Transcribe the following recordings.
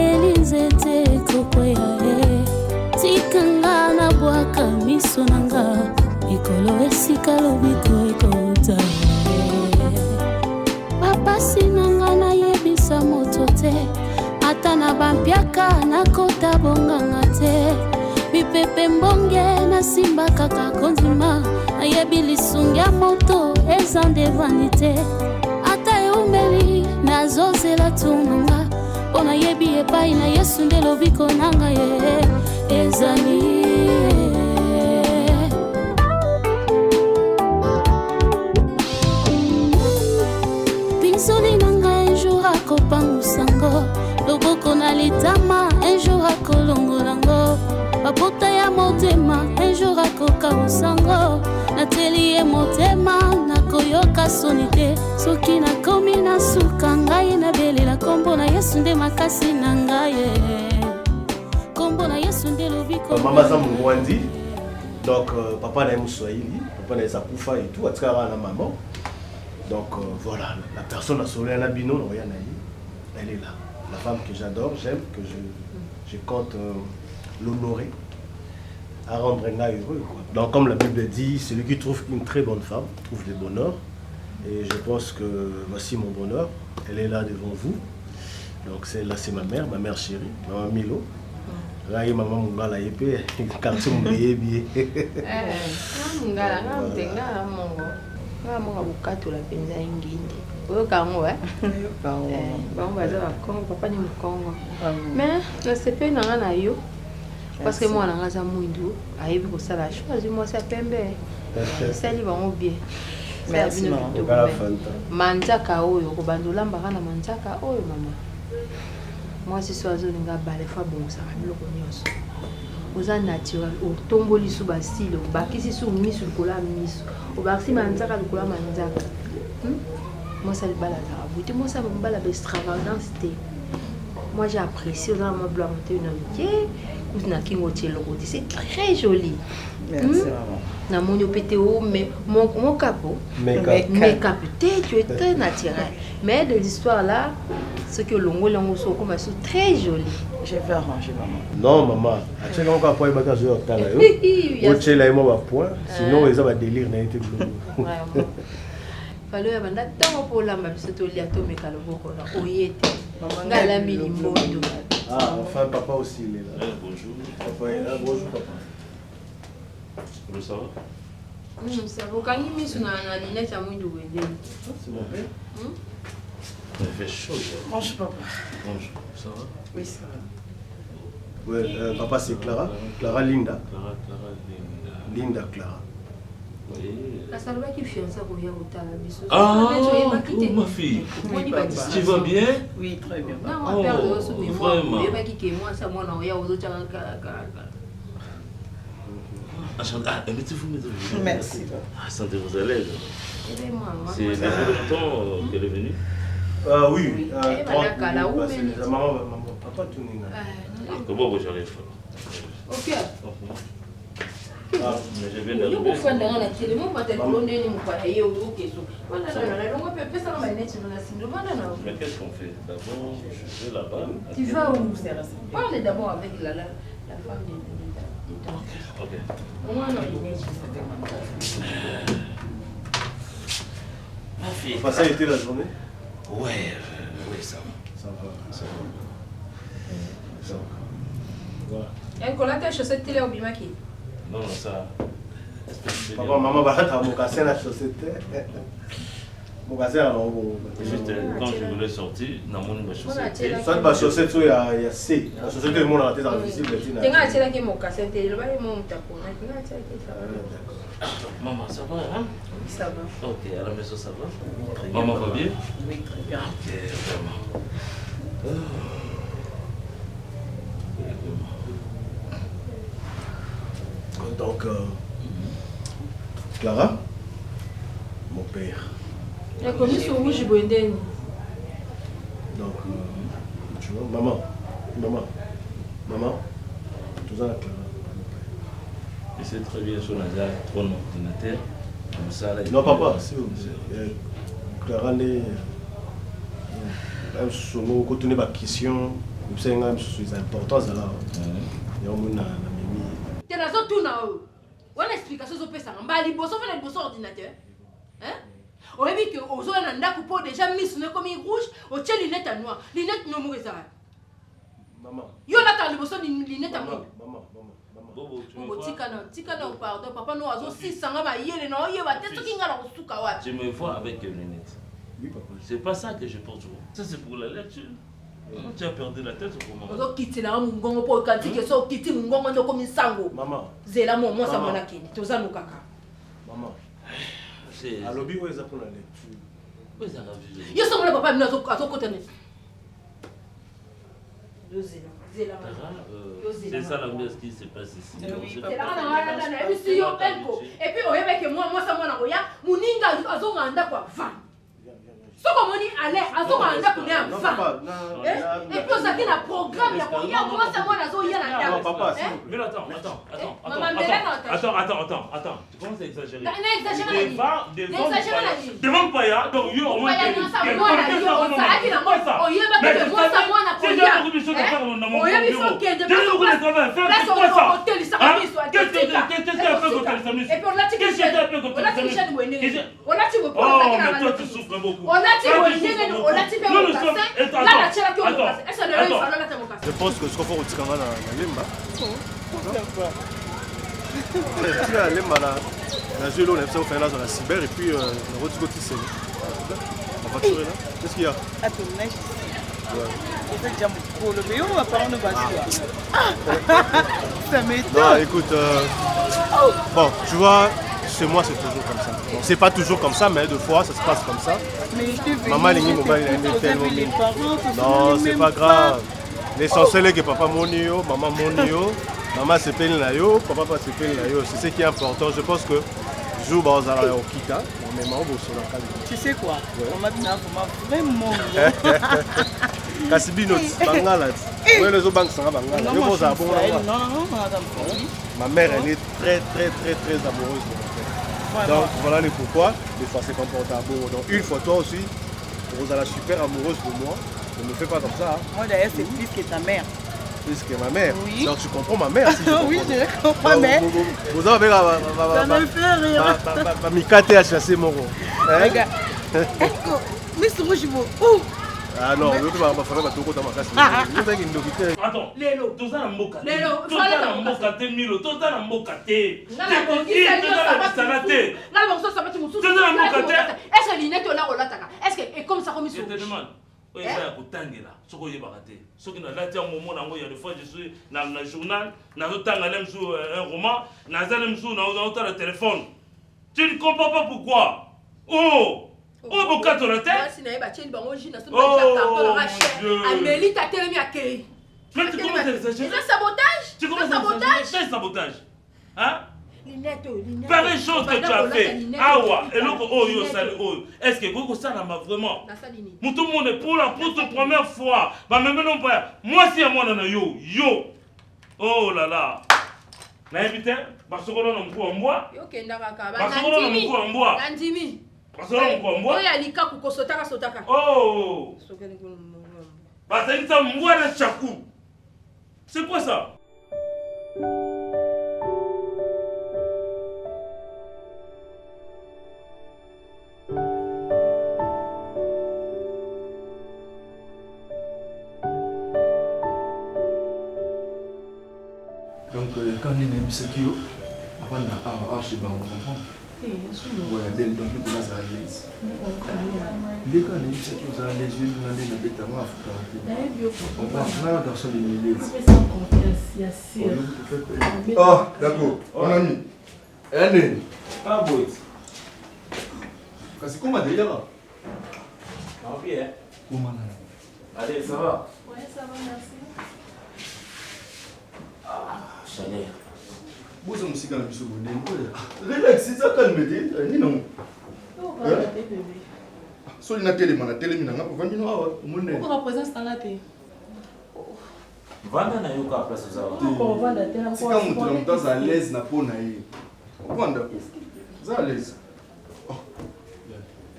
meli nzete kokwea tikanga na bwaka miso nanga mikolo esika lobiko ekota bapasi nanga na yebisa moto te ata na bampiaka na kota bonganga te mipepe mbonge na simba kaka kondima ayebi lisungi ya moto eza nde vanite ata eumeli nazozela tunanga mpona yebi epai na yesu nde lobiko nanga ye ezali pinzoli nanga un jour akopangusango loboko na litama un jour akolongolango babota ya motema un jour akokabusango nateli ye motema nakoyoka soni te soki nakomi na suka ngai nabelela kombo na yesu nde makasi na ngai kombo na yesu nde lobiko mama za mungwandi donc papa na mswahili papa na zakufa et tout atikara na maman donc voilà la personne a sauvé un abino na ya naï elle est là la femme que j'adore j'aime que je compte l'honorer à rendre un gars heureux quoi. Donc comme la Bible dit, celui qui trouve une très bonne femme trouve le bonheur et je pense que voici mon bonheur, elle est là devant vous. Donc là c'est ma mère chérie, maman Milo. Là il maman Mungala épée quand tu me bien. Mungala ngamtenga mongo. Ngamonga bukato la penza ingindi. Oyo kango Bango baza ba Congo papa ni Mukongo. Mais na sepe nanga na yo. Parce que moi, je suis mouindou, je suis la chose, moi c'est pembe. C'est bien. Merci maman. Manzaka oyo, ko bandola mbaka na manzaka oyo mama. Moi c'est soazo ninga bale fa bon ça biloko nyonso. Oza naturel, o tomboli su basile, o bakisi su misu kola misu. O bakisi manzaka kola manzaka. Moi ça le bala za buti, moi ça me bala extravagance. Moi j'ai apprécié dans ma blanche une amitié. C'est très joli. Merci maman. Mais mon capot, mes capotés, tu es très naturel. Mais des histoires là, ce que l'on sont comme sont très jolies. Je vais arranger maman. Non maman, tu sais encore pas il jouer au talent. Tu là moi point, sinon ils ont délire n'a été bleu. Fallait abanda tant pour la même c'est au liato mais caloboko na oyete. Ngala milimondo. Ah, enfin, papa aussi, il est là. Bonjour. Papa est là, bonjour, papa. Comment ça va? Ça va. Quand il met sur la lunette, ça m'a dit. C'est mon père. Il fait chaud. Bonjour, papa. Bonjour. Ça va? Oui, ça va. Ouais, papa, c'est Clara. Clara Linda. Clara Linda. Linda Clara. Oui. Ah, ma fille. Oui, tu vas bien? Oui, très bien. Non, vraiment. Merci. Sentez-vous à l'aise. C'est la temps qu'elle est venue? Oui. Maman, papa, tout n'est pas. Comment vous j'arrive? Ok. Ah, mais je viens d'arriver. Mais qu'est-ce qu'on fait? D'abord, je vais là-bas. Tu vas où? Parle d'abord avec la femme de Ok. Ma fille. Ça a été la journée? Ouais, ça va. Ça va. Voilà. Elle a tes chaussettes télé au bimaki. Non, ça. Papa, maman va être à mon casser la chaussette. Mon casser à mon. Juste quand je voulais sortir, dans mon chaussette. Soit ma chaussette, il y a C. La chaussette, le monde a été invisible. Tu as acheté mon cassette, le bail mon tapon. Maman, ça va, hein? Oui, ça va. Ok, à la maison, ça va? Oui, très bien. Maman va bien? Oui, très bien. Ok, vraiment. Donc, Clara, mon père. Il a commis sur rouge Bwenden. Donc, tu vois, maman, tout ça, Clara. Et c'est très bien sur la trône ordinateur. Comme ça, là, Non, papa, c'est Clara, elle est. Quand on a une question, C'est important, ça là. Il y a un mimi. Tu as tout là. On explique ça aux personnes. Bah, les bossons font les bossons ordinateur. Hein? On a vu que aux autres, on a coupé déjà mis sur comme rouge, au tien lunettes à noir. Lunettes non mourir ça. Maman. Yo là t'as les bossons lunettes à noir. Maman. Bobo tika non pardon papa nous azo 600 ba yele non yeba te to kinga na kusuka wapi. Je me vois avec les lunettes. Oui papa. C'est pas ça que je porte. Ça c'est pour la lecture. Quand tu as perdu la tête, comment? Ozo kitila mungongo po kanti ke so kiti mungongo ndo komi sango. Maman. Zela mo sa mona kini. Toza no kaka. Maman. C'est à lobby où est-ce pour la lecture? Où est-ce que yo so mona papa mino azo kotene. C'est ça l'ambiance qui se passe ici. Et puis on est avec moi ça mona koya muninga azo nganda kwa van. Soko moni allait azo nganda kuna van. Et puis on a un programme ya koya moi ça mona azo yana. Non papa, mais attends. Tu commences à exagérer. Devant Paya, donc yo on je pense que ce qu'on fait au Tikanga na Lemba. Tu as Lemba la jeu là, on a fait là dans la cyber et puis le retour de Tissé. On va tirer là. Qu'est-ce qu'il y a? Attends, neige. C'est déjà pour le béo, apparemment ne va pas. Ça m'étonne. Non, écoute, bon, tu vois, chez moi c'est toujours comme ça. Bon, c'est pas toujours comme ça, mais des fois ça se passe comme ça. Maman Lingi Mobile est tellement. Non, c'est pas grave. L'essentiel est que papa monio, maman monio, maman se peine là yo, papa pas se peine là yo. C'est ce qui est important. Je pense que jour bah on a au kita, mais maman bosse sur la calme. Tu sais quoi? On m'a dit vraiment. Kasibi notes, bangala. Ouais, les autres banques sont à bangala. Non, ma mère elle est très amoureuse de mon père. Donc voilà le pourquoi. Des fois c'est comporte à beau. Donc une fois toi aussi, vous êtes super amoureuse de moi. Ne me fais pas comme ça. Moi d'ailleurs c'est plus que ta mère. Plus que ma mère. Oui. Donc tu comprends ma mère si je Oui, je comprends mais. Vous avez ça me fait rire. Ma mikate a chassé mon rôle. Regarde. Mais ce rouge où? Ah non, je ne vais pas faire ma tour dans ma casse. Attends, Lelo. Toza na mboka. Lelo. Toza na mboka te Milo. Toza na mboka te. Est-ce que l'inette là on l'attaque? Est-ce que et comme ça comme je te demande. Oui, ça a coûté là. Ce qu'on y a raté. Ce qui n'a pas été un moment où il y a des fois je suis dans le journal, dans le temps sur un roman, dans le téléphone. Tu ne comprends pas pourquoi? Oh, pourquoi tu l'as fait? Oh, Amélie t'a tellement accueilli. Mais tu commences à exagérer. C'est sabotage? Tu commences à exagérer. C'est sabotage. Hein? Pareille chose que tu as fait. Awa, et l'autre, oh, yo, salut, oh. Est-ce que vous ça n'a vraiment? Tout le monde est pour la première fois. Bah, même non pas. Moi, si à moi, non, yo. Oh là là. N'a invité? Parce que l'on a un coup en bois. Parce que l'on a un coup en bois. Parce que l'on a un coup en bois. Oh. Parce que c'est un bois de chakou. C'est quoi ça? Donc, quand on est mis ce qu'il y a, avant d'acheter, on comprend. Voilà, donc nous sommes à l'aise. Les quand on est mis ce qu'il y a, les yeux, on a des bêtes à moi. On va faire dans son limite. Oh, d'accord. On a mis. Allez. Ah, boy. C'est comment déjà là? Ah, bien. Comment? Allez, ça va? Ouais, ça va, merci. Chaleur. Vous êtes aussi dans le biseau. Relax, c'est ça calme. Ni non. So na télé mana télé mina ngapa vandi no awa munene. Pourquoi ma présence dans la télé? Vanda na yo ka place za. Pourquoi vanda télé Si quand mutu na mtaza à l'aise na pona ye. Vanda. Za à l'aise.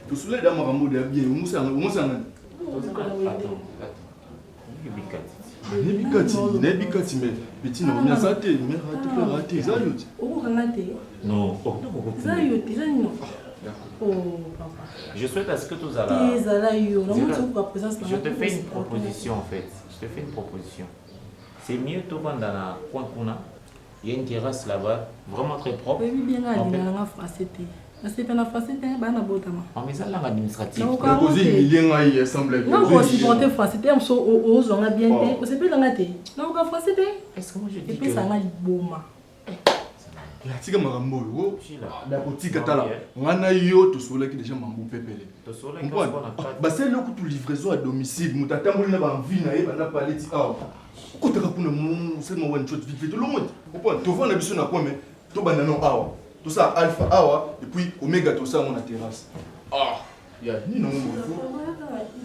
Tu soulèves dans ma maman de bien, musa. Nebikati, mais petit non, mais ça t'es, mais raté, ça y Non, je souhaite à ce que tous allez. Je te fais une proposition en fait. Je te fais une proposition. C'est mieux tout le monde dans la coin qu'on a. Il y a une terrasse là-bas, vraiment très propre. C'est pas la français, mais ça, l'administratif. Non, on supporte français, on s'en a bien fait. On s'est pas dans la tête. Non, on français. Est-ce que moi je dis que ça m'a dit bon. La tika marambo, la boutique atala. On a yo to sola qui déjà mambo pepele. To sola qui bah c'est le coup de livraison à domicile. Mutata mbolina ba envie na ye bana parler ti ah. Kotaka kuna mon c'est mo one shot vite tout le monde. Pourquoi to vendre biso na quoi mais to bana non awa. Tout ça alpha awa et puis oméga tout ça on a terrasse. Ah, il y a ni non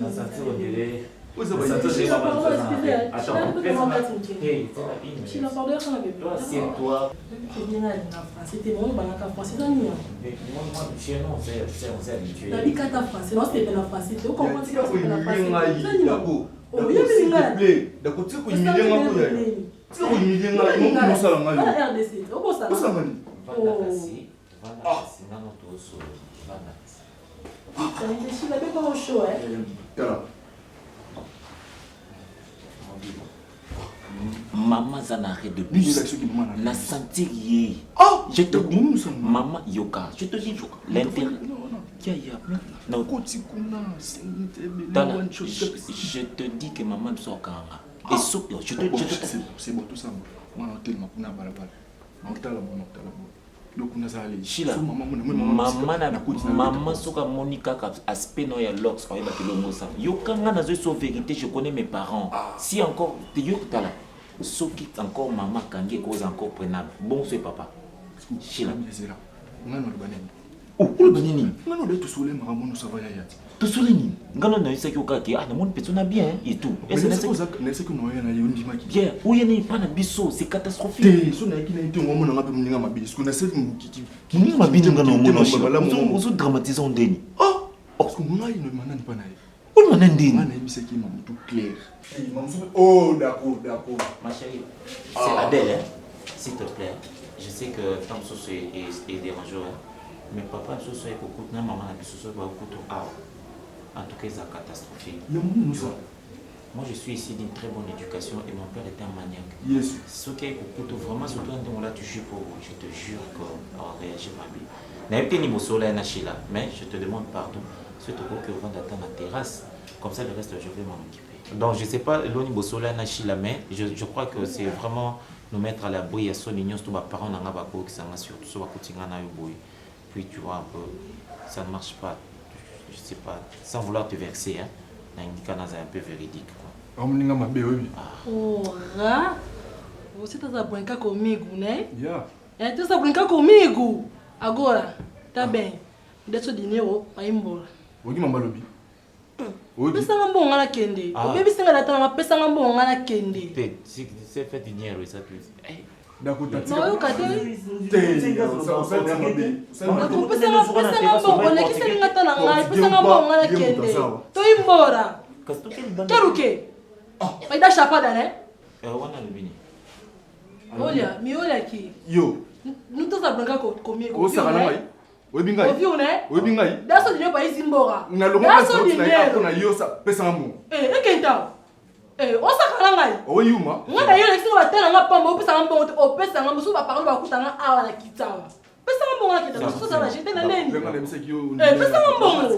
dans ça on dirait attends, toi, c'était bon, français dans moi, chez nous, c'est habitué. La bicata français, non, c'était la français. Tu comprends ce que c'est la français? D'accord, d'accord, tu sais qu'il y a un million de tu sais qu'il y a un million de ça là. La RDC, comment ça? Comment ça mani? Je n'avais pas au chaud, hein. Maman ça n'arrête de plus. La sentir hier. Je te dis, maman yoka. Je te dis, l'intérêt. Non, je te dis que maman me sort kanga. Et sauf je te dis, c'est bon tout ça. Moi on tellement kuna balabala. Maman soka Monica aspect non ya lox par exemple longo ça. Yokanga na zo vérité, je connais mes parents. Si encore te yokala. Soki encore maman kangi cause encore prenable. Bon c'est papa. Chila. Ngano le baneni. Oh, le baneni. Ngano le tout soulé maramono ça va yaya. Tout soulé ni. Ngano na isa kyoka ki ah na mon petona bien et tout. Et c'est ça que nous y a na yondi maki. Bien, où y a ni pas na biso, c'est catastrophique. Té, so na kina été ngomona ngape mninga mabili. Parce qu'on a cette qui ni mabili ngano mono shi. On se dramatise on deni. Oh, parce que mon aïe ne manane pas naï. On manane deni. Manane bi c'est qui maman tout clair. Oh, d'accord. Ma chérie, c'est Adèle, hein? S'il te plaît. Je sais que tant que ce est dérangeant, mais papa, ce soit beaucoup de maman, ce soit beaucoup de en tout cas, c'est catastrophique. Moi, je suis ici d'une très bonne éducation et mon père était un maniaque. Yes. Ce qui est beaucoup de vraiment, surtout un moment là, tu joues pour vous. Je te jure qu'on réagit ma vie. N'avez niveau soleil, mais je te demande pardon. C'est tout que vous d'attendre la terrasse. Comme ça, le reste, je vais m'en occuper. Donc, je ne sais pas, l'on niveau soleil, mais je crois que c'est vraiment nous mettre à l'abri à son union, tous les parents n'ont pas qui sont surtout sur la côté de puis tu vois un peu, ça ne marche pas. Je sais pas, sans vouloir te verser, hein. C'est un peu véridique. Oh, você está brincando comigo, né? É, tu está brincando comigo. Agora, tá bem. Deixa o dinheiro para ir embora. Pesa ngambo ngala kende. Bébé singa latanga pesa ngambo ngala kende. Si c'est fait dinheiro isso tudo. D'accord. Non, eu kate. Pesa ngambo ngala kisa ngata na ngai pesa ngambo ngala kende. To embora. Quero o quê? Vai dar chapada, né? Wana lubini. Olha, me olha aqui. Yo. Não estás a brincar comigo. Ouviu, né? Ouviu, né? Ouviu, né? Dá seu dinheiro para ir embora. Dá seu dinheiro. É quem então? O sacanagem. Oi, uma. Não é eu que vai ter na pampa, o pessoal não o pessoal não suba para não botar na aula na quitala. Pessoal não aqui, não só a gente na nene. Pessoal não.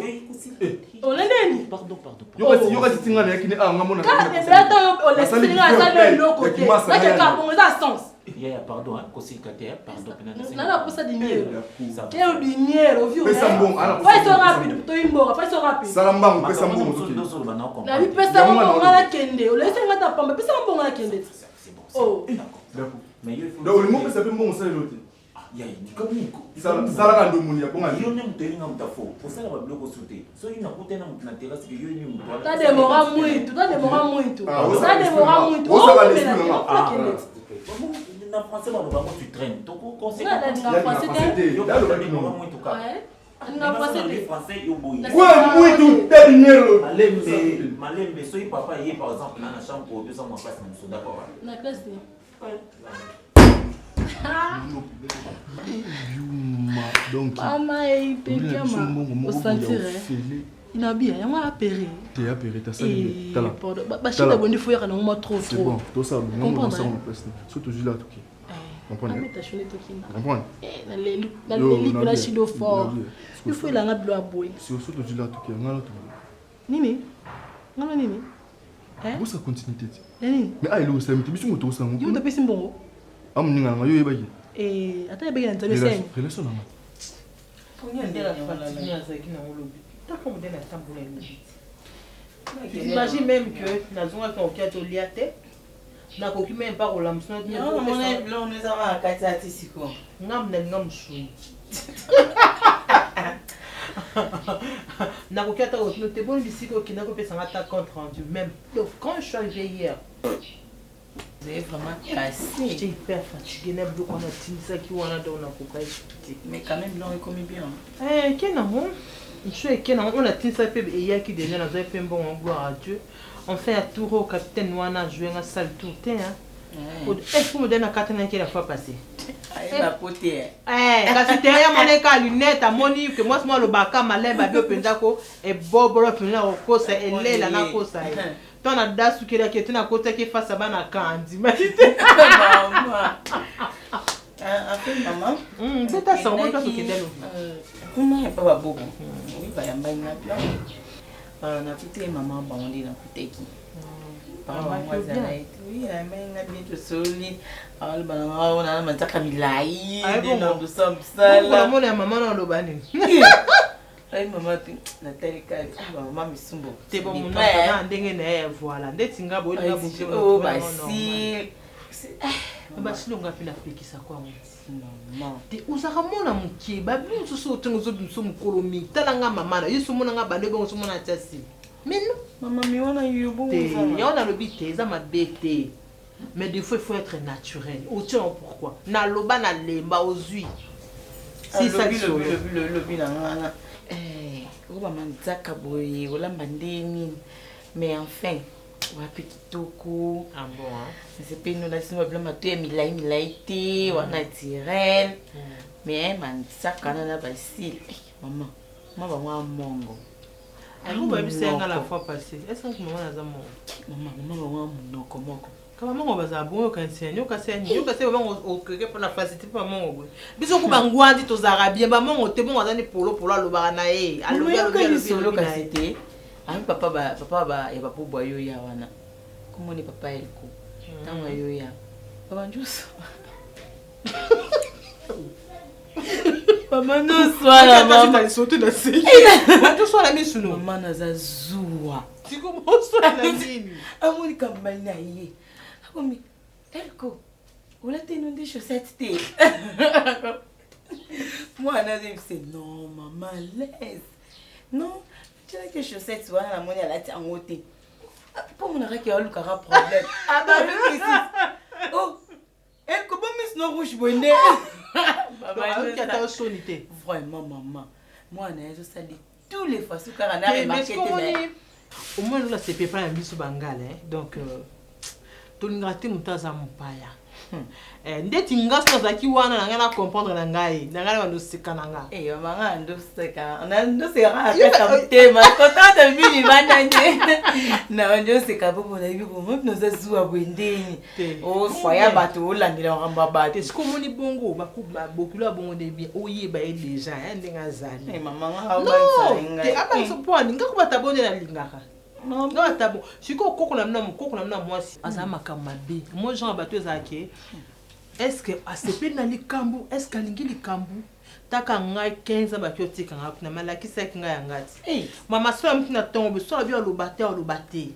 O nene. Pardon. Eu vai tinha né que ngamona. Cara, é verdade, o lessinho na sala do côté. Vai que cá, bom, dá sens. Pardon, hein, pardon. Nada custa dinheiro. Quero dinheiro, viu? Faz isso rápido, tô indo embora, faz isso rápido. Salambango, pesa mbongo. Na vi pesa mbongo ngala kende. O lessinho ngata pamba, pesa mbongo ngala kende. Oh. D'accord. Mais il faut. Donc le mot pesa mbongo ça l'autre. Ya ni kamiko. Sala ka ndo muni ya bonga. Yo ne muteli ngam tafo. Pour ça la bloco sauter. So il na kutena na terrasse que yo ni mutu. Tá demora muito. Tá demora muito. Oh, na français, tu traînes. Donc, on sait que tu traînes. français yo boy. Ouais, tout dernier. Malembe, soy papa hier par exemple dans la chambre pour deux ans mon place mon soda papa. Na classe de. Donc Maman est pépiama. Au sentir. Il a bien, il m'a appéré. T'es appéré, t'as ça. T'as là. Bah, je suis d'abord, il faut y aller un trop. C'est bon, tout ça, on ça en place. Surtout là, tout qui. Comprends? Comprends? La chilo fort. Il faut y aller à la boy. Surtout là, tout qui. Nini? Non, Nini. Où ça continue? Nini? Mais ah, il est où ça? Mais tu me dis où ça? Il me dit bon. Ah, mon gars, il est et attends, il y a un relation. Relation là. On y a des affaires là, qui n'ont pas le but. Imagine même que nous avons un cas de liaté. Nous avons même pas au lamson. Non, on est à la carte artistique. Nous avons choui. Nous avons cas de nous bon ici qui n'a pas fait un attaque contre rendu. Même quand je suis arrivé hier. Vous êtes vraiment cassé. J'étais hyper fatigué. N'a plus qu'on a dit ça qui on a donné un copain. Mais quand même, l'on est commis bien. Qu'est-ce je suis qui on a dit ça et il y a qui déjà nous a fait un bon gloire à Dieu. On fait un tour au capitaine Noana jouer un sale tour est-ce que vous donne la carte qui la fois passée la potée quand c'était rien mon écart lunette à mon que moi le baka malin babio pendako et bobro pena au kosa et lela na kosa ton a dasu qui la qui était na côté qui face à bana kandi imagine maman c'est ta sango toi qui est comment pas beaucoup oui ba yamba ina bien na fité maman ba on dit na fité qui oui la main bien tout solide al bana on a mataka milai de sommes sala maman et maman na lobani ay maman na telika maman misumbo te bon mon na ndenge na voilà ndetinga bo na bouger oh ba si basi longa pina fikisa kwa maman te usaka mona mukie ba bi so tengo zo biso mukolomi talanga mama na yiso mona nga bande bongo so mona tasi mais non maman mi wana yubo on a le bité ça ma bête mais des fois il faut être naturel ou tiens pourquoi na loba na lemba ozui si ça le bi na ngana ko ba manzaka boye olamba ndeni mais enfin wapi kitoko ah bon c'est pas nous là c'est problème tu es milai te wana tirel mais manzaka na basil maman ba mwa mongo vous avez vu ça la fois passée est-ce que maman a zamo maman monoko kama mongo baza bon quand c'est nyoka bango au que pour la facilité pas mongo biso ko bangwandi to zarabien ba mongo te bon azani polo lo barana e alobi solo kasete ami papa ba ya papa boyo ya wana komoni papa elko tango yo ya baba njuso maman no swala maman tu sauté dans c'est tu swala mi suno maman naza zuwa tu comment swala nini amoni kambana ye akomi elko ola tenu des chaussettes te moi na c'est non maman laisse non tu as que chaussettes wana na moni ala ti angote pour mon arrêt qui a le problème ah bah le ici oh elko bon mis no rouge bonne vraiment maman moi je salue tous les fois ce car on a remarqué au moins là c'est pas un biso bangal donc tout ngati mutaza mpaya ndeti ngasa za kiwana na ngana comprendre na ngai na ngana ndo sikana nga mama ndo seka ndo seka ka tema kotata mimi bandanye na ndo seka bobo na bibo mo no za zuwa bwendeni o foya bato olandela ngamba bato est-ce que moni bongo bakuba bokula bongo de bien oyeba e déjà ndenga zali mama nga non te aba so point ngako batabone na lingaka non tabo siko koko na mwasi azama kamabe moi Jean bato ezake est-ce que asepe na likambu est-ce que alingi likambu taka ngai 15 ba kyotika ngakuna malaki sek ngai ngati mama so mtina tombe so bi olobate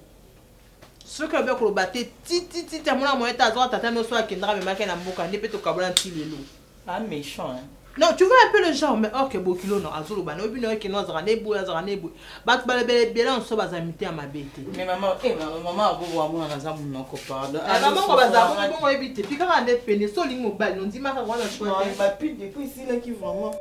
so ka bi olobate ti tamona mo eta zo tata no so akendra me makena mboka ne peto kabula ntilelo ah méchant non, tu vois un peu le genre, mais ok, Bokilo, non, Azulu, bah, nous, qui nous a nebu, bah, bien, on se va imiter à ma bête. Mais maman, maman, vous voyez, moi, on a un non copain. Maman, on va éviter. Puis quand on est péné, sol, mobile, on dit, ma, on a choisi. Non, il m'a plus depuis ici, là, qui vraiment.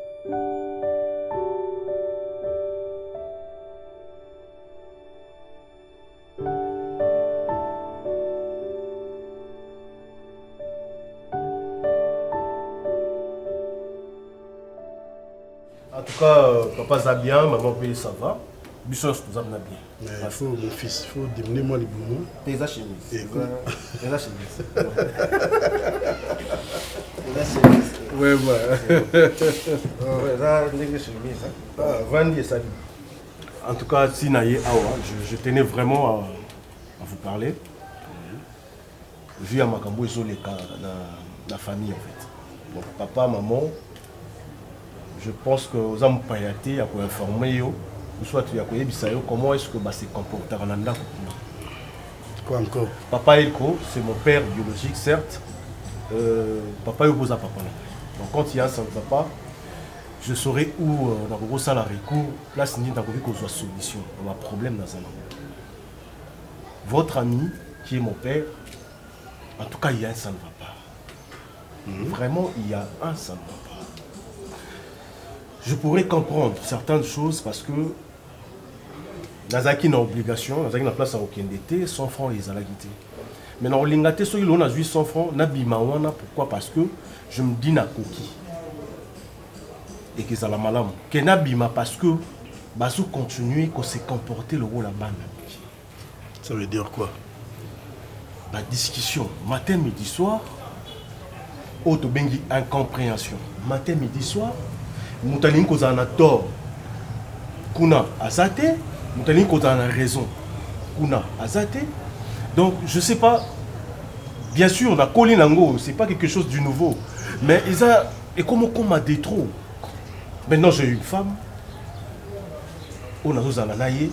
tout cas, papa ça bien, maman paye ça va. Bisous, tout ça bien. Mais il faut, mon fils, il faut diminuer moi les boumons. Paye ça chemise. Paye ça chemise. Ouais, ça, chemise. Vandy ça. En tout cas, si Naye Awa, je tenais vraiment à vous parler. Vu à Makambo et les cas la famille en fait. Donc papa, maman, je pense que aux hommes payatés, à quoi informer ou soit tu as comment est-ce que se comporter en anda. Quoi encore? Papa Elko, c'est mon père biologique certes. Papa il pose à papa. Donc quand il y a un seul papa, je saurais où dans le gros salaire recours, place ni dans qu'on soit solution. On a un problème dans un an. Votre ami qui est mon père, en tout cas il y a un seul papa. Vraiment il y a un seul papa. Je pourrais comprendre certaines choses parce que Nazaki n'a obligation, Nazaki n'a place à aucun d'été, 100 francs ils ont la guité. Mais dans l'ingate, ceux qui ont 800 francs, Nabimawana, pourquoi? Parce que je me dis na coquille. Et qu'ils ont la malam. Que Nabima parce que Basou continue qu'on s'est comporté le rôle là-bas. Ça veut dire quoi? La discussion, matin, midi, soir, auto bengi incompréhension. Matin, midi, soir, Moutaline qu'on a tort. Kuna azate, Moutaline qu'on a raison. Kuna azate. Donc, je ne sais pas, bien sûr, on a collé l'ango, ce n'est pas quelque chose de nouveau. Mais ils ont, et comment on m'a dit trop. Maintenant, j'ai une femme, on a deux ananaïs,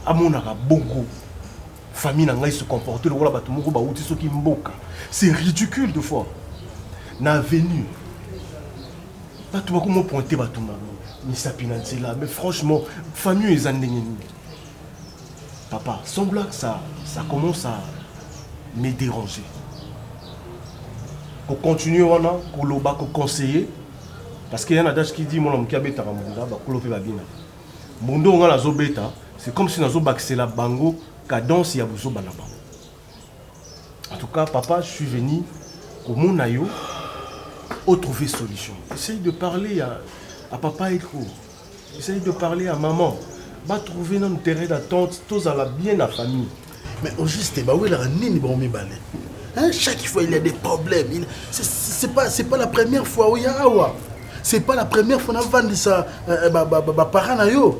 à mon bongo, famille n'a se comporter, le rôle qui c'est ridicule de fois. N'a venu. Pas tout comment pointer mais franchement, famille est en papa, sans blague, ça commence à me déranger. Qu'on continue, on a conseiller. Parce qu'il y a un adage qui dit mon homme qui habite à Ramunda, c'est comme si nous avons la bango, cadence et abuso banaba. En tout cas, papa, je suis venu au Monayo pour trouver solution. Essaye de parler à papa et Eko. Essaye de parler à maman. Va trouver un terrain d'attente, tous à la bien la famille. Mais au juste, chaque fois il y a des problèmes. C'est pas la première fois où il y a Awa. C'est pas la première fois qu'on a vendu ça, parents.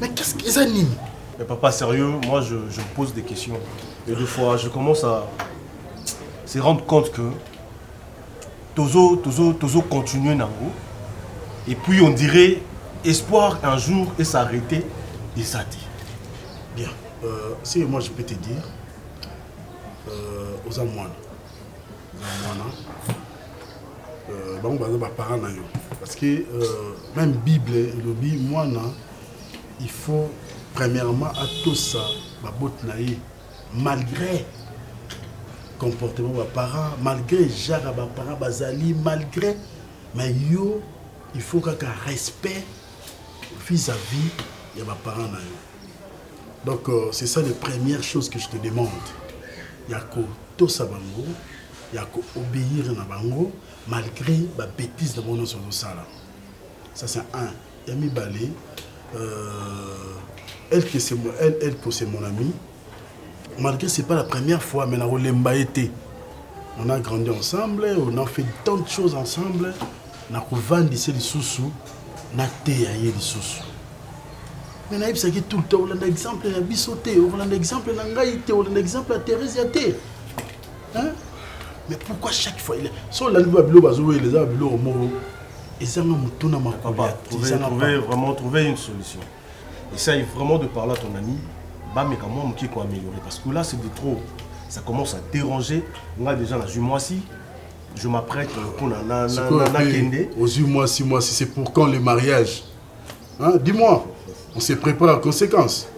Mais qu'est-ce que ça nime? Mais papa, sérieux, moi je me pose des questions. Et deux fois, je commence à se rendre compte que Tozo continue Nango. Et puis on dirait espoir un jour et s'arrêter et ça dit. Bien. Si moi je peux te dire, aux amoines. Parce que même Bible, le Bible, moi, il faut premièrement à tout ça, malgré le comportement des parents, malgré les gens des parents, malgré, mais il faut qu'il y ait un respect vis-à-vis de mes parents. Donc c'est ça la première chose que je te demande. Il y a que tout ça, il y a que obéir à bango malgré les bêtises de mon sur le salaire. Ça c'est un. Il y a mis balé. Elle que c'est mon amie. Malgré c'est pas la première fois, mais on a grandi ensemble, on a fait tant de choses ensemble. On a vendu les sous-sous, on a taillé les sous-sous. Mais on a tout le temps, on a un exemple de Bissoté, on a un exemple de Nangaïté, on a un exemple de Thérèse. Hein? Mais pourquoi chaque fois il est... Si on a les trouver une solution. Essaye vraiment de parler à ton ami. Mais comment qui peut améliorer? Parce que là c'est de trop. Ça commence à déranger. On a déjà la jumoisi. Je m'apprête pour la kende. Aux 8 mois, 6 mois, si c'est pour quand le mariage? Hein? Dis-moi, on se prépare aux conséquences.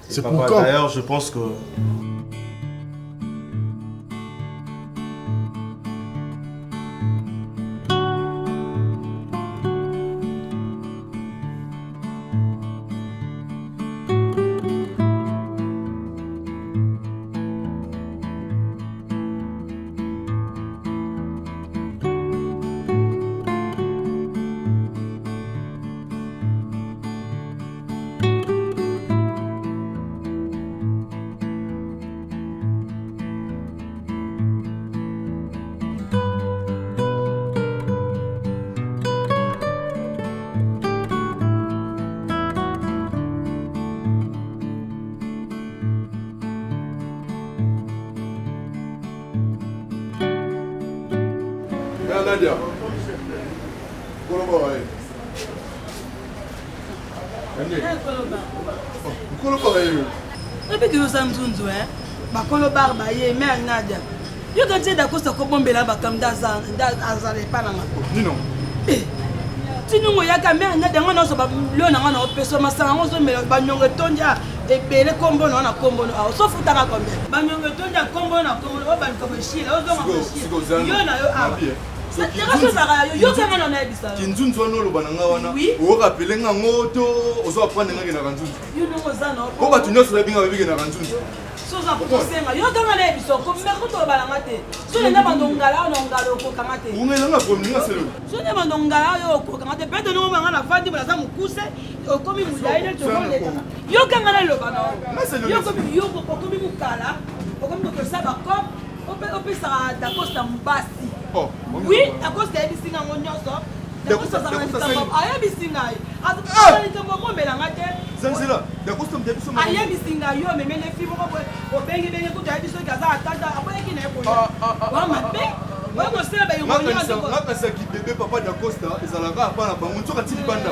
C'est pour quand? D'ailleurs, je pense que... Nadia. Koloba wae. Koloba wae. Ebi ki yo samzunzu bakoloba ba ye me Nadia. Yo ka tse dakosta ko bombela bakamda azale pa na ngako. Nino. Tinungo yaka me Nadia ngana so ba lo na ngana opeso masanga ngoso mela banyonge tonja ebele kombo na kombo a so futaka kombe. Banyonge tonja kombo na kombo o ban ko shila o zo ngako. Yo na yo a. Kinzunzu wana oloba na nga wana okapele nga ngoto ozo aprendre nga kena kanzunzu po bato nyonso babinga babikena kanzunzu soza kutosenga yo kanga na ebiso komeka tolobalanga te so nenda bandongala na ngalo okokanga te ungelanga kominga selo so nenda bandongala yo okokanga te peto no nganga na fandi bala za mukuse okomi mudai ne tokoleka yo kanga na loba na yo komi yo okomi mukala okomi ko saba kop opesa dakosta mbasi oui dakosta ebisinga ngonyoso dakosta za ngamba ayebisinga azo mombelanga te zanzila dakosta mdebiso ayebisinga yo memene fi moko obengi bengi kuta ebiso kaza atanda apoyeki na eko wa mabe wa mosela ba yongonyoso ngakasa ki bébé papa dakosta ezalaka apana bango nzoka tili banda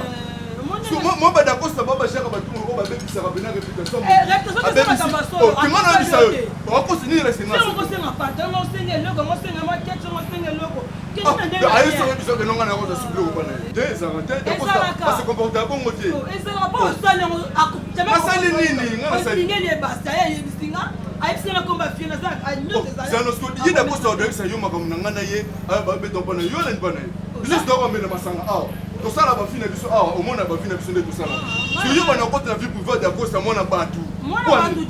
moi ba dakosta baba shaka batumo ko babebisa ka bena réputation ngana bisa yo wakosi ni resenga ngo senga pata ngo senga loko ngo senga ma ketcho ngo senga loko ayo so bisa ke nonga na ko sublo ko bana des arrêtés dakosta parce comporter bon motier ezala pas osala ngo akutema masali nini ngana sali ngeli basta ya yebisinga ayisinga komba fiena za anyote za zano sko di dakosta do bisa yo makamu ngana ye ba beton bana yo len bana biso do ko mena masanga aw to sala ba fina biso awa omona ba fina biso nde to sala so yo bana ko ta vie privée de Dakosta mona batu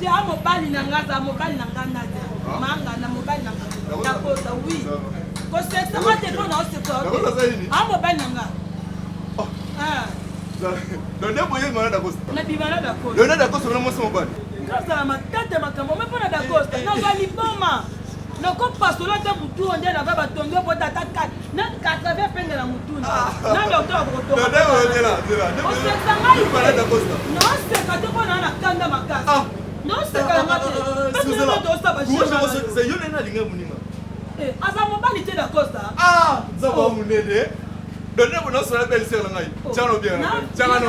te amo bali na ngaza mo bali na ngana manga na mo bali na Dakosta oui ko sekta mate ko na sekta amo bali na nga donc ne boye ngana Dakosta na bibana Dakosta le na Dakosta na mo so bali ngaza matata makambo me pona Dakosta na bali boma na ko pasola ta butu onde na baba tongo po tata kat na 80 pende la mutu na docteur ko to o se sangai para Dakosta no se ka to kona na kanda makasi no se ka mate excusez-moi to sta ba je yo na linga muninga asa mo bali te Dakosta zaba munene donne mo no so la belle sœur ngai chano bien chano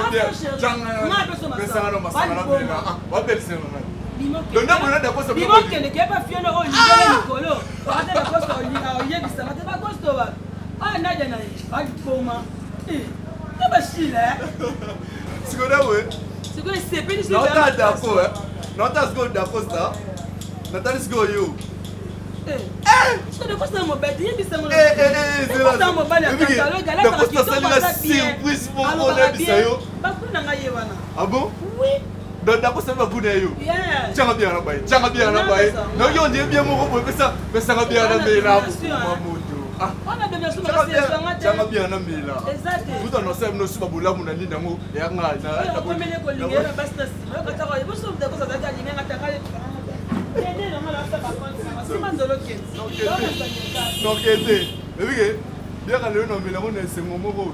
masanga wa belle sœur ngai le nom de Dakosta bimo kende ke ba fiona o ndele nikolo ate Dakosta o yebisa mate Dakosta ba Nadia na ali poma ba shila sikoda we sikoda sepeni no ta dako no ta go Dakosta no ta go you so Dakosta mo beti yebisa mo Dakosta mo bali akatalo gala ka Dakosta surprise mo ko na bisayo ba kuna ngaye wana ah bon oui donc Dakosta va vous d'ailleurs tiens bien na baye no yo ndie bien mo ko pesa bien na mela mamoto on a de merci tiens bien na mela tout en ensemble no suba bolamu na linda ngo ya nga na ko mele ko lingera basta yo ka tawa bo so Dakosta za ta linga ta kale ende na mala sa ba kon si mandolo ke donc ete ebike bien ka le no mela ngo na sengo moko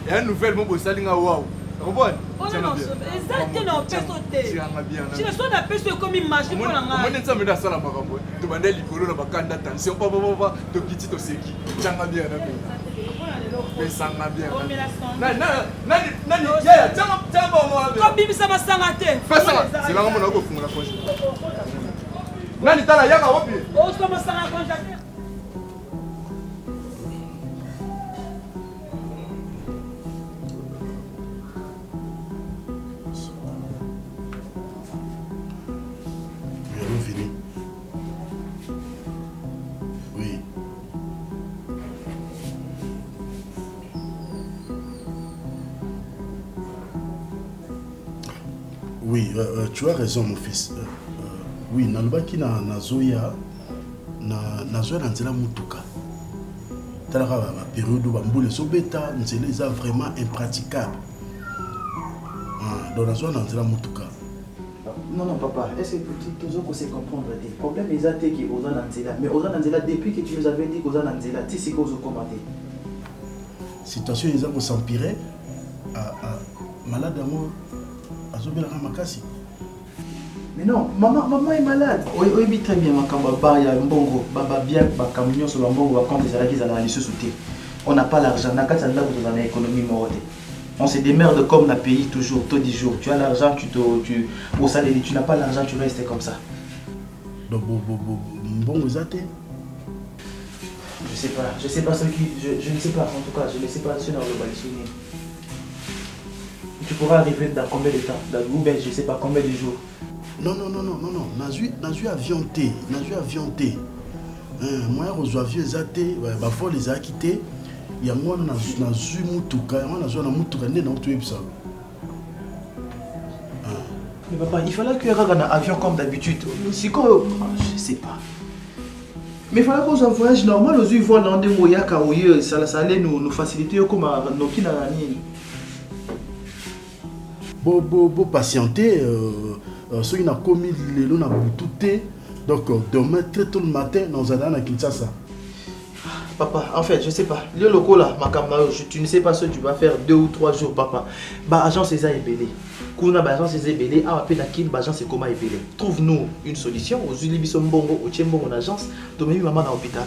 ya nouvelle mo bo salinga wow Robon, exactement, personne si le son appelle ce comme image pour la main. On est ensemble dans la marambo. Tu vas aller licoler dans ma canne attention, papa, te quitter to seki. Changa bien na bien. Mais sanga bien. Nani, ya, changa moi. Comme bibi ça ma sanga te. Fais ça. C'est là mon ogo fungula poche. Nani tala yaka wapi? Oh, ça ma sanga konjate. Oui, tu as raison, mon fils. Oui, nalobaki na nazoya na nzela mutuka. Talaka ba période ba mbule sobeta nzela eza vraiment impraticable. Donc nazoya na nzela mutuka. Non, papa, est-ce que tu sais comprendre le problème est qui aux Nanzela, mais aux Nanzela depuis que tu nous avais dit qu'aux Nanzela, tu sais qu'aux commenter. Situation ils ont s'empirer à malade à moi. Mais non, maman est malade. Oui, oui, très bien, il y a un bon bien, camion sur le bon quand les salariés ont les sous-soutés. On n'a pas l'argent, on n'a qu'à dans l'économie morale. On se démerde comme dans le pays toujours, tous les jours. Tu as l'argent, au salaire, tu n'as pas l'argent, tu restes comme ça. Donc, bon, vous êtes. Je sais pas ce qui. Je ne sais pas, en tout cas, je ne sais pas ce dans le souvenir. Tu pourras arriver dans combien de temps? Ou bien je ne sais pas combien de jours. Non. Nazu avion T. Moi, aux avions, parfois les a quittés. Il y a moi, Nazu Moutuka, moi, Nazu Moutuka, dans tout le Mais papa, il fallait qu'il y ait un avion comme d'habitude. C'est quoi? Je ne sais pas. Mais il fallait qu'on ait un voyage normal aux yeux dans des moyens ça allait nous faciliter comme nos petits nanani. Bon, patienter, ceux qui ont commis les lots dans tout. Donc, demain, très tôt le matin, nous allons à Kinshasa. Papa, en fait, je ne sais pas. Le loco là, tu ne sais pas ce que tu vas faire 2 ou 3 jours, papa. Agence César est belé. Quand agence César est belé, agence est comment est belé. Trouve-nous une solution. Aux Ulibisson Bongo, au Tchembo, mon agence, tu mets maman dans l'hôpital.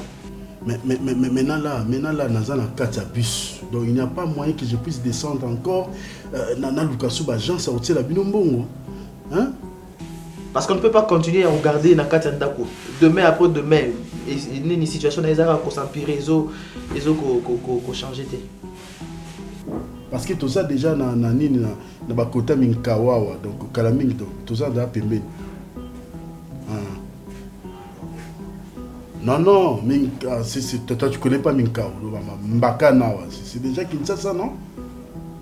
Mais maintenant là, nous avons 4 bus. Donc il n'y a pas moyen que je puisse descendre encore. Nana Lukasu, agence, au Tchela Binombongo. Hein? Parce qu'on ne peut pas continuer à regarder dans Katia Ndako. Demain après demain, il y a une situation qui s'empirer, ils ont changé. Parce que tout ça déjà dans le côté Minkawawa, donc Kalaming, tout ça dans le Non, toi tu connais pas Minkawa, Mbaka Nawa, c'est déjà Kinshasa, non?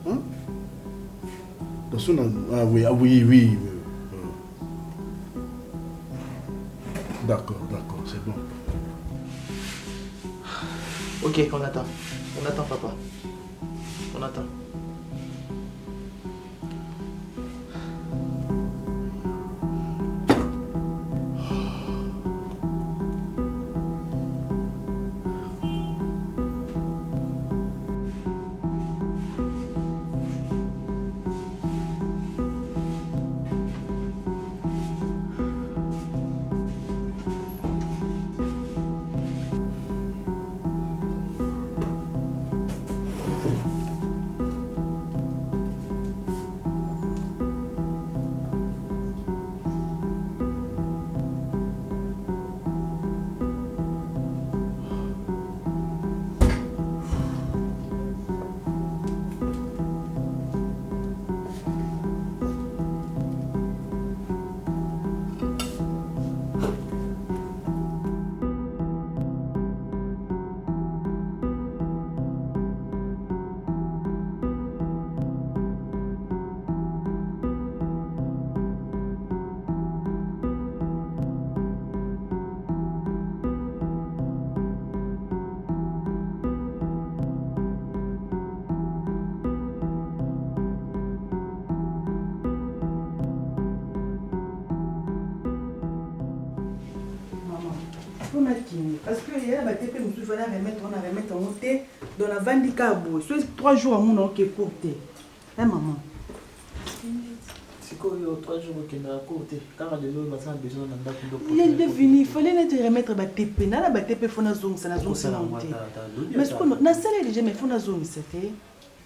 Hein? Oui. D'accord, c'est bon. Ok, on attend. On attend, papa. On attend. Parce que il y a des TP, nous devons remettre en thé dans la vandicabo. C'est 3 jours à mon nom qui est courté. Hein, maman? C'est quoi, 3 jours qui est courté? Car les autres, on a besoin d'un peu de. Il est devenu, il fallait remettre la TP. N'a pas TP, il faut la zone, c'est la zone, c'est la montée. Mais ce qu'on a salé déjà, mais il faut la zone, c'était.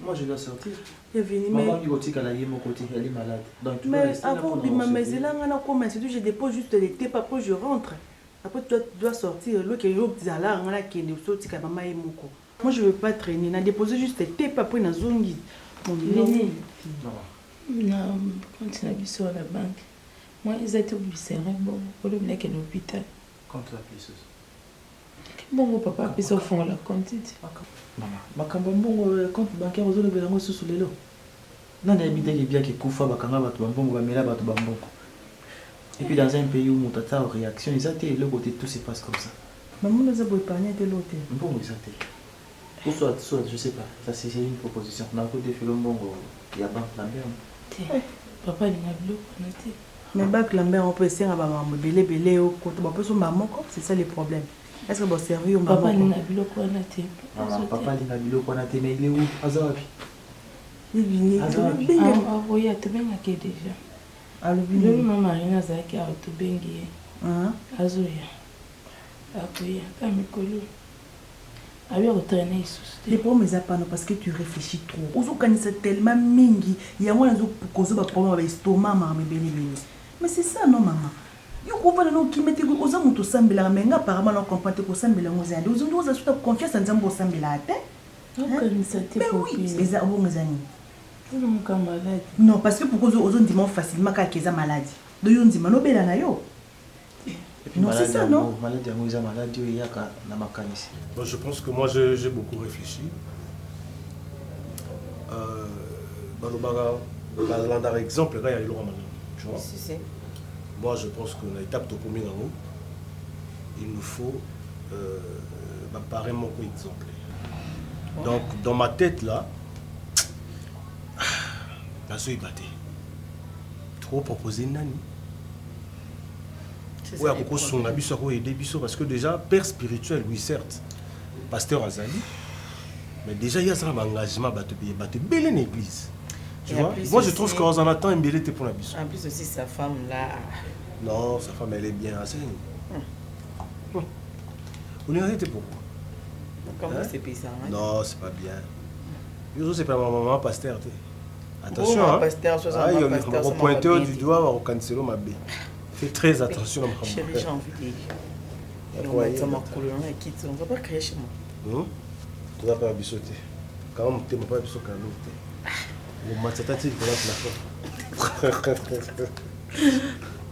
Moi, je dois sortir. Il est venu, mais. Maman, mon côté, elle est malade. Donc, tu mais avant, je dépose juste les TP, après je rentre. Après, tu dois sortir. Moi, je ne veux pas traîner. Je déposer juste tes tapes après dans la zone. Non, quand tu as sur la banque, moi, ils étaient obligés bon, pour le mec à l'hôpital. Quand tu as appelé ça? Bon, papa, puis au fond, la compte. Maman, bon, compte bancaire aux autres, sous les lots. Non, il y a bien qui koufa, bakanga, batubambon, bamela, batubambon. Et puis dans un pays où mon tata a réaction, ils ont été le côté tout se passe comme ça. Maman nous a épargné de l'autre. Bon, ils ont été. Ou soit, je sais pas. Ça, c'est une proposition. On a un côté Filombo, il y a Banque Lambert. Papa, il y a bloc, on a été. Mais Banque Lambert, on peut essayer à maman, belé, au côté. On peut son maman, c'est ça le problème. Est-ce que vous servez au maman? Papa, il y a bloc, on a été. Papa, il y a bloc, on a été. Mais il est où? Azawapi. Il est venu. Ah oui, tu viens à qui déjà? alobi mama Marina azalaki awa tobengi ye azoya akoya ka mikolo abi akotraîne lisusu les problèmes eza pano parce que tu réfléchis trop ozokanisa tellement mingi yango nazo kozo baproblème ya estomac mama ebelebele mais c'est ça non mama yo kovanda na okimete oza moto osambelaka mais nga apparemment na okomprendre te kosambela yango eza yande ozondi oza suta confiance na nzambe osambela te okanisa te eza obongo eza nini ozomoka malade non parce que pourquoi ozondima facilement kaka eza maladi do yo ndima nobela na yo. Non, c'est ça, non? Je pense que moi, j'ai beaucoup réfléchi. Par exemple, il y a eu le Ramadan. Tu vois? Moi, je pense que l'étape de combien d'années, il nous faut pareil mon exemple. Donc, dans ma tête, là, la soie est battée. Trop proposer Nani. Oui, à beaucoup son abus parce que déjà, père spirituel, oui, certes, pasteur Azali, mais déjà, il y a un engagement à te belle une église. Tu vois? Moi, je trouve qu'on en attend un bel été pour la bise. En plus, aussi, sa femme là. Non, sa femme, elle est bien assez. Vous n'arrêtez pourquoi? Comment c'est paysan? Non, c'est pas bien. Je sais pas ma maman, pasteur. Attention, hein? Pasteur, il va pointer du doigt, on va canceller ma bille. Fais très attention à ma chérie, j'ai envie de... On ne va pas créer chez moi. Tu vas pas bisouter. Quand même, tu ne vas pas bisouter. On m'a dit que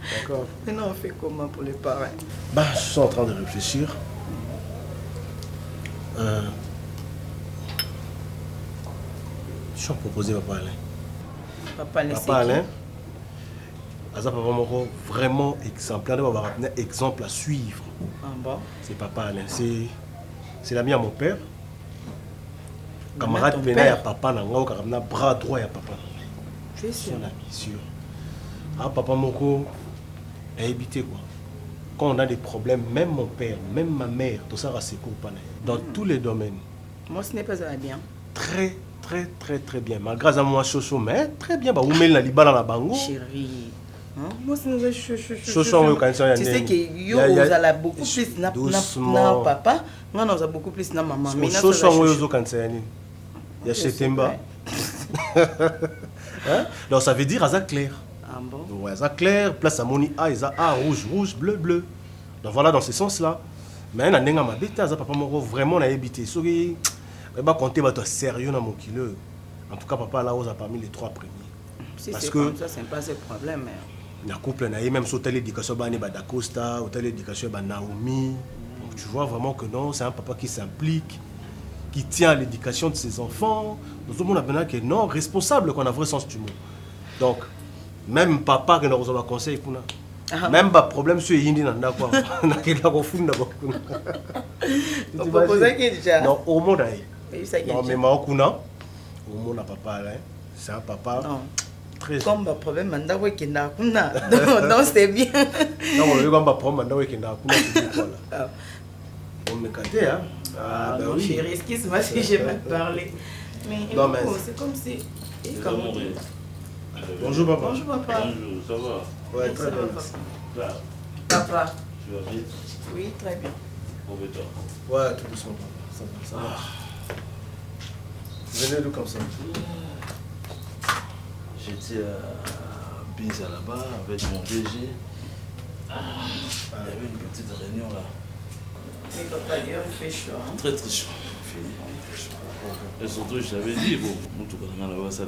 d'accord. Maintenant, on fait comment pour les parents? Bah, je suis en train de réfléchir. Je suis proposé Papa Alain. Papa Alain. Vraiment exemplaire, exemple à suivre. C'est Papa Alain, c'est l'ami à mon père. Camarade Pena ya papa nango, camarade bras droit ya papa. Tu es sûr? Sûr. Ah papa Moko a évité quoi. Quand on a des problèmes, même mon père, même ma mère, tout ça c'est court dans tous les domaines. Moi ce n'est pas bien. Très très bien. Malgré à moi Chocho, mais très bien. Bah où met la libala la bango. Chérie. Moi, c'est tu sais que yo a beaucoup plus na papa, moi on a beaucoup plus na maman. Mais il donc ça veut dire azak clair. Ah bon? Ouais, azak clair, place à moni A, ils a rouge, bleu. Donc voilà dans ce sens-là. Mais na nenga ma bête azak papa moko vraiment na habité. So que ba compter ba toi sérieux na mon kilo. En tout cas papa là a parmi les 3 premiers. Parce que ça c'est pas ce problème. La couple n'a même sauté l'éducation d'Acosta, l'éducation de Naomi. Donc tu vois vraiment que non, c'est un papa qui s'implique, qui tient à l'éducation de ses enfants. Nous avons besoin que non, responsable qu'on a vrai sens du mot. Donc même papa qui nous a conseillé pour nous. Même pas problème sur Hindi nanda quoi. Na kila ko funda ba kuna. Tu proposes qui déjà? Non, au monde aí. Non mais ma kuna. Au monde na papa là, c'est un papa. Non. Comme le problème, non, c'est bien. Non, le problème, on me casse, hein. Ah, non, chérie, excuse-moi si j'ai mal parlé. Mais c'est comme si. Bonjour, papa. Bonjour, ça va? Ouais, très bien. Papa. Tu vas bien? Oui, très bien. Et toi? Ouais, tout doucement. Ça va. Venez nous comme ça. J'étais à Biza là-bas avec mon DG. Il y avait une petite réunion là. Mais papa, il fait chaud. Très chaud. Et surtout, je t'avais dit, bon, tout le monde là-bas, ça,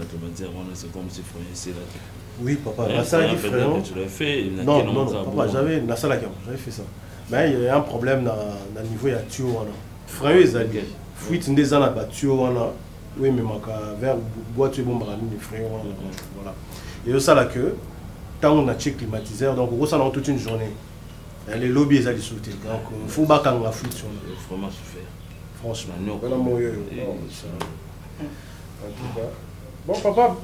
c'est comme si il ici là. Oui, papa, la salle qui frère. Tu l'as fait? Non, papa, j'avais la salle j'avais fait ça. Mais il y a un problème dans le niveau, il y a tuyau. Frère, ils ont dit, fuite des ans là-bas, tuyau. Oui, mais vers boîte bon les frères voilà. Et ça là que tant on a check climatiseur donc on ça dans toute une journée. Les lobbies ils allaient sauter. Donc il faut pas qu'on la fout sur vraiment souffert. Franchement, voilà mon bon papa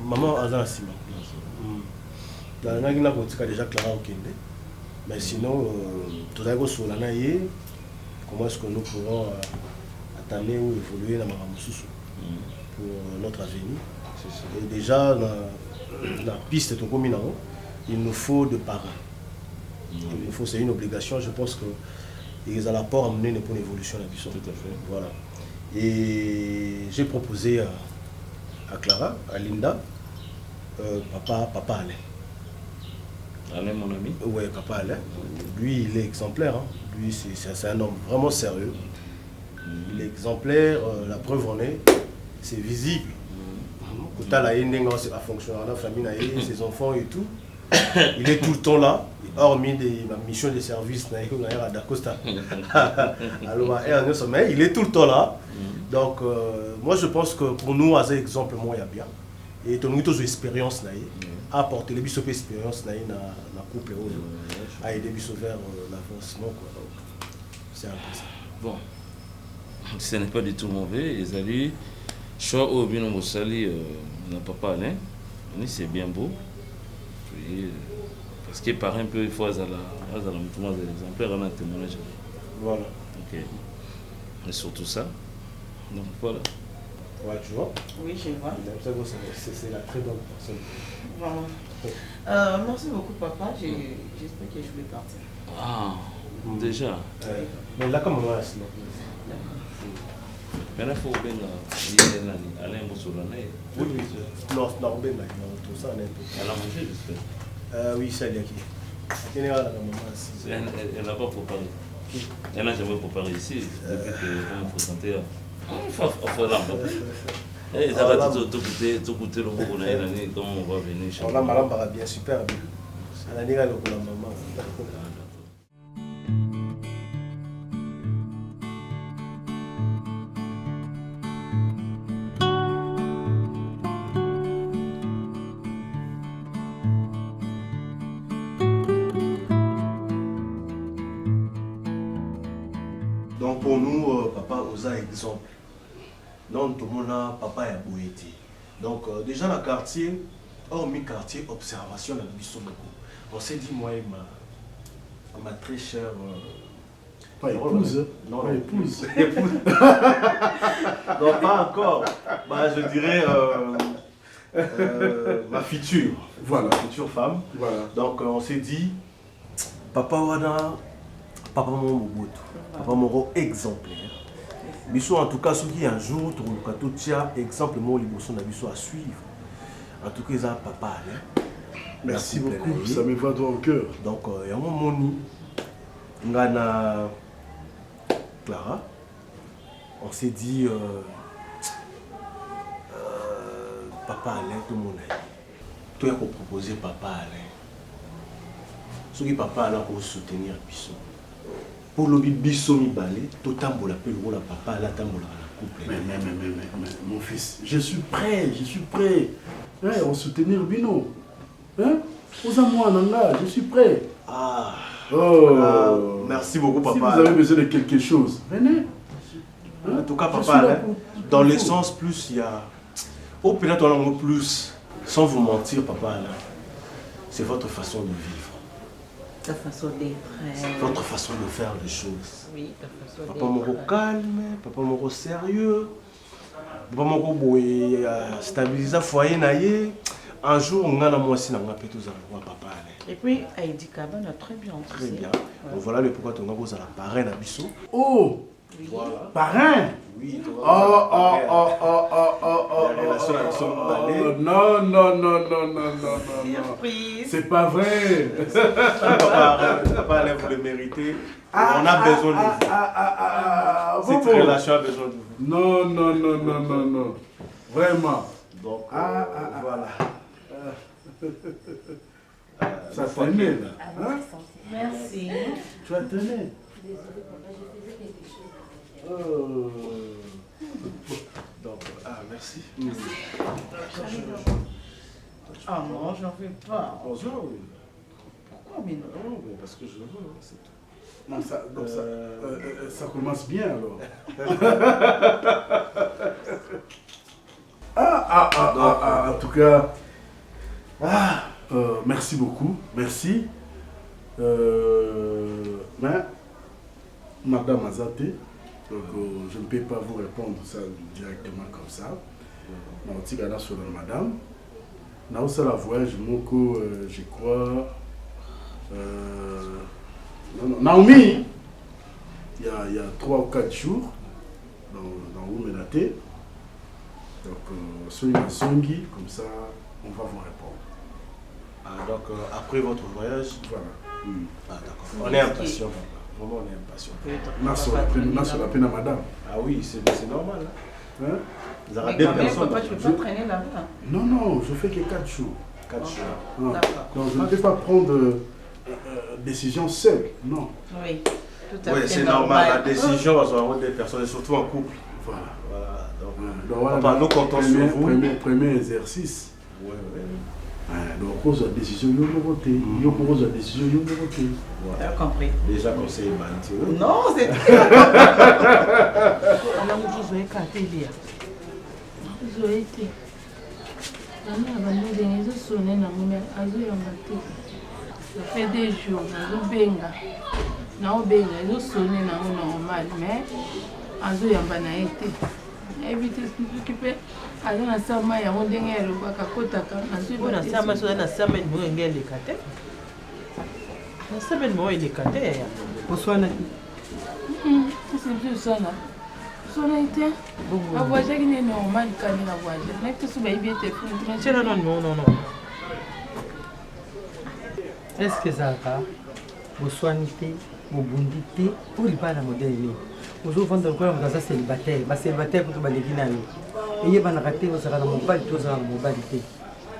maman a un ciment. Dans la guinée on déjà Clara Okende. Mais sinon tout ça go sur la naïe comment est-ce que nous pourrons ou évoluer dans ma pour notre avenir. Et déjà, la piste de Kominao, il nous faut de parrains. C'est une obligation, je pense que ils ont l'apport à mener pour l'évolution de la puissance. Tout à fait. Voilà. Et j'ai proposé à Clara, à Linda, papa Alain. Alain, mon ami? Oui, papa Alain. Lui, il est exemplaire. Hein. Lui, c'est un homme vraiment sérieux. Il est exemplaire, la preuve en est, c'est visible. Quand la a fonctionné dans la famille, ses enfants et tout, il est tout le temps là, hormis des missions de service, mais il est tout le temps là. Donc, moi je pense que pour nous, à cet exemple, moi, il y a bien. Et tu as une expérience, apporter les expériences dans la couple, à aider vers l'avancement. C'est un peu ça. Bon, ce n'est pas du tout mauvais. Les alliés, choix au bien au sali, n'a pas Alain, c'est bien beau. Puis, parce qu'il paraît un peu, il faut avoir l'exemplaire, on a un témoignage. Voilà. Ok. Et surtout ça. Donc voilà. Ouais, tu vois? Oui, je vois. C'est la très bonne personne. Voilà. Merci beaucoup, papa. J'espère que je vais partir. Ah, déjà. Mais là, comme on va sinon. Maintenant, il faut bien Alain Boussolana. Oui, non, bien, tout ça, elle a mangé, j'espère. Oui, ça, il y a qui. Elle n'a pas préparé. Elle n'a jamais préparé ici, depuis qu'on m'a présenté. Il faut l'arbre. Et ça va tout goûter le mot qu'on a l'année, comme on va venir. On a malin bien, super bien. À l'année, elle a la maman. Donc pour nous, papa, on a exemple. Non, tout le monde a papa et Boéti. Donc déjà dans le quartier, hormis quartier, observation dans le Bissonoko. On s'est dit, moi et ma très chère... Pas épouse. Non, pas épouse. Non, pas encore. Bah, je dirais ma future. Voilà. Ma future femme. Voilà. Donc on s'est dit, papa Wana, papa Momoboto, papa Moro exemplaire. Bisso en tout cas, ceux qui un jour, tu as exemple moi à suivre. En tout cas, ils ont papa Alain. Merci beaucoup, ça me va droit au cœur. Donc, il y a un moment, on a Clara. On s'est dit, papa Alain, tout le monde. Tu as proposé papa Alain. Ce qui papa Alain pour soutenir Bisso. Pour le Bisso mi balé, tout tambola peut le papa Alain tambola la couple. Mais, mon fils, je suis prêt. Ouais, on soutenir Bino. Hein? Moi, Nanga, je suis prêt. Ah. Oh. Merci beaucoup, papa. Si vous avez besoin de quelque chose, venez. Hein? En tout cas, papa, Alain, dans le sens plus, il y a... Ou peut-être on a un plus, sans vous mentir, papa Alain, c'est votre façon de vivre. Ta façon d'être. Votre façon de faire les choses. Oui, ta façon d'être. Papa Moro calme, papa Moro sérieux, papa Moro boy stabiliser foyer naïe. Un jour, on a la moitié dans la pétouze à papa Alain. Et puis, Aïdi Kaban a très bien. Très bien. Ouais. Donc voilà le pourquoi tu as la parrain à Bissot. Oh! Oui. Voilà. Parrain? Oui. Oh. Non. Surprise. C'est pas vrai. Papa Alain, vous le méritez. On a besoin de vous. Cette relation a besoin de vous. Non. Vraiment. Donc, voilà. Ça tenait là. Hein? Merci. Tu as tenu. Donc, merci. Ah non, j'en fais pas. Bonjour. Pourquoi, mais non? Non, mais parce que je veux, c'est tout. Non, ça commence bien alors. En tout cas, merci beaucoup, merci. Mais, Madame Azate, donc, je ne peux pas vous répondre ça directement comme ça. naotikana solo na madame naosala voyage moko je crois Naomi il y a 3 ou 4 jours dans Oumenate. Donc soyez ma songi, comme ça on va vous répondre. Ah, donc après votre voyage, voilà. Ah d'accord. On est impatient, papa. Vraiment on est impatient. Merci la peine à madame. Ah oui, c'est normal. Hein? Vous avez 2 personnes. Papa, tu ne peux pas traîner là-bas. Non, je fais que 4 jours. 4 jours. Ah. Donc je ne peux pas prendre décision seule, non. Oui, tout à fait. Oui, c'est normal. La décision va se rendre des personnes, surtout en couple. Voilà. Donc voilà, papa, nous comptons sur vous. Premier exercice. Oui. Donc, pose la décision, il y a la décision, il y a voté. Tu as compris. Déjà conseiller Banti. Non, c'est ça fait des jours, nazobenga ezosone nango normal, mais azoyamba na ye te évite occupé aza na sama yango ndenge alobaka kotaka na sama so na sama mo ngenge eleka te na sama mo eleka te oswana c'est ça là sona ite a voyage qui n'est normal quand il a voyagé mais que souvent il bien te fait non est-ce que ça va oswani te bobundi te pour libala modèle ni ozovanda lokola moto aza célibataire bacélibataire kutu baleki na yo eyebanaka te ozala na mobali to ozala na mobali te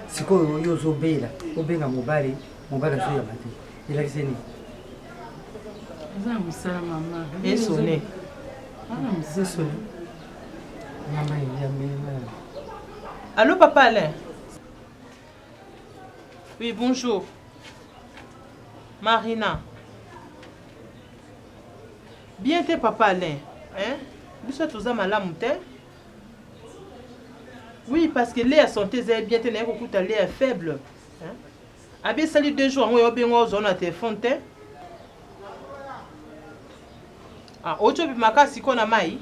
sikoyo oyo ozobela obenga mobali azoyamba te elakisi nini eza mosala mama esone mama allô papa Alain? Oui, bonjour. Marina. Bien te papa Alain. Hein? Vous êtes tous malamu te? Oui, parce que l'air santé est bien te na ko kuta l'air faible. Hein? Abi sali 2 jours moi obengo ozona téléphone te. Ah, ocho bi makasi kona mai.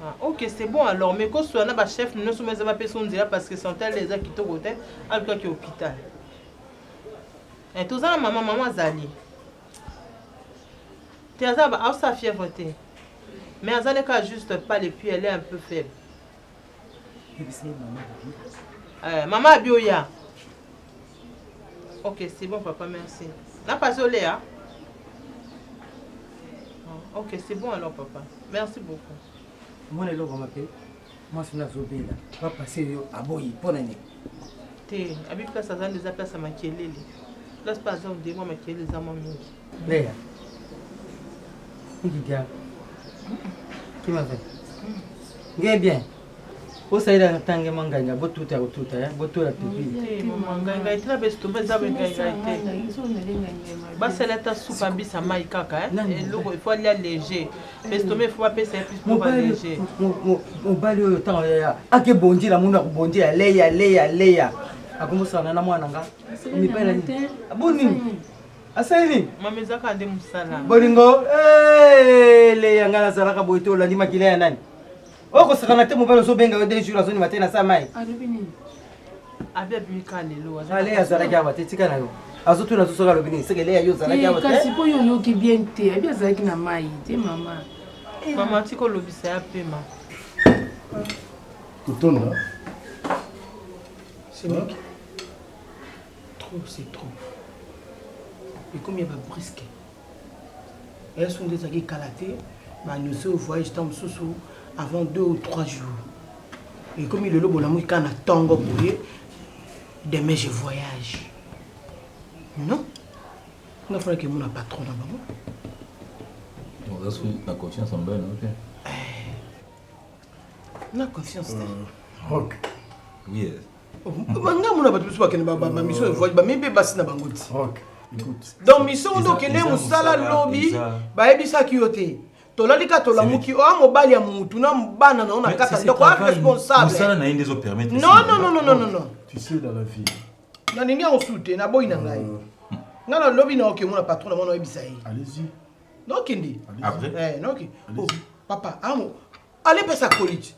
Ah, ok, c'est bon alors, mais quand on a un chef, nous sommes pas personne parce que sont elles les qui te côté, alors qu'il hôpital. Et tout ça, maman Zali. Tu as ça fièvre voter. Mais Azali n'a juste pas les pieds, elle est un peu faible. Maman Abioya. Ok, c'est bon papa, merci. N'a pas olé, hein? Ok, c'est bon alors papa. Merci beaucoup. Moi, je m'appelle. Moi, je suis là. Je vais passer à Boyi pour l'année. Tu as vu que ça a des places à Makielé. Place par exemple, dis-moi Makielé, les amants. Léa. Qui m'a fait? Bien. Vous savez, dans le temps, je suis tout à tout. Je oh, ça n'a pas mobile so benga des jours azoni matena sa mai. Alobini. Abi abika lelo. Ale azala gawa te tika nayo. Azotu na sosoka lobini, c'est que le yo zala gawa te. Kasi po yo ki bien te, abi azala ki na mai te mama. Mama tiko lobisa ya pema. Kutona. C'est mec. Trop, c'est trop. Et combien va brisquer? Elles sont des aguets calatés. Bah nous sommes au voyage tam sous avant 2 ou 3 jours. Et comme il est là, il y a un tango pour lui. Demain, je voyage. Non? Il faudrait que mon patron là-bas. On a la confiance en Ben, ok? La confiance. Rock. Oui. Rock. Écoute. Donc, mission donc il est musala lobby, ba ebisa kiyote. Tolalika tolamuki o mobali ya mutu na mbana na ona kata ndoko responsable. Musala na inde zo permettre. Non. Tu sais dans la vie. Na ningi on soute na boy na ngai. Ngana lobby na ok mona patron na mona ebisa yi. Allez-y. Non kindi. Après. Non ok. Oh, papa, amo allez pas sa colite.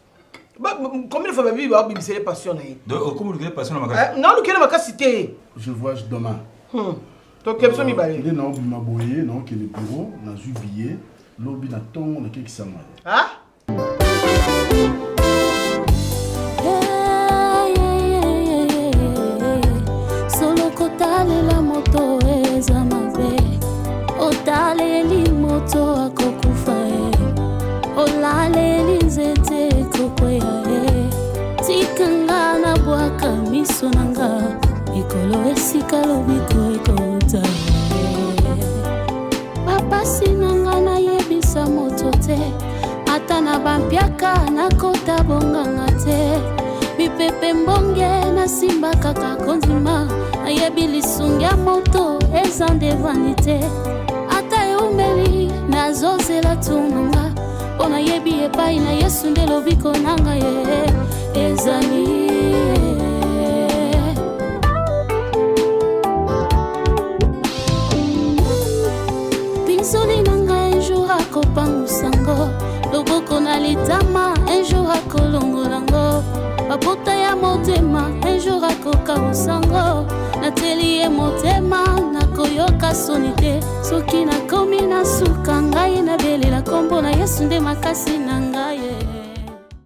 Combien de fois baby va bimser les passions comment les passions na non le ma cité. Je vois demain. Donc quels sont mes balais? Il est dans ma boyer, non qui est le bureau, na jubilé, lobby na ton na quelque ça mal. Ah? Solo kotale la moto eza mabe. Otale li moto akokufa olale li nzete kokwea tikanga na bwaka miso nanga ikolo esika lobiko ekota papa sinanga na yebisa moto te ata na bampiaka na kota bonganga te mipepe mbonge na simba kaka kondima ayebi lisungi ya moto eza nde vanite ata eumeli nazozela tunanga ona yebi epai na yesu nde lobiko nanga ye ezali pinsoli nanga un jour akopangusango loboko na litama un jour akolongolango babota ya motema un jour akokabusango nateli ye motema nakoyoka soni te soki nakomi na suka ngai nabelela kombo na yesu nde makasi na ngai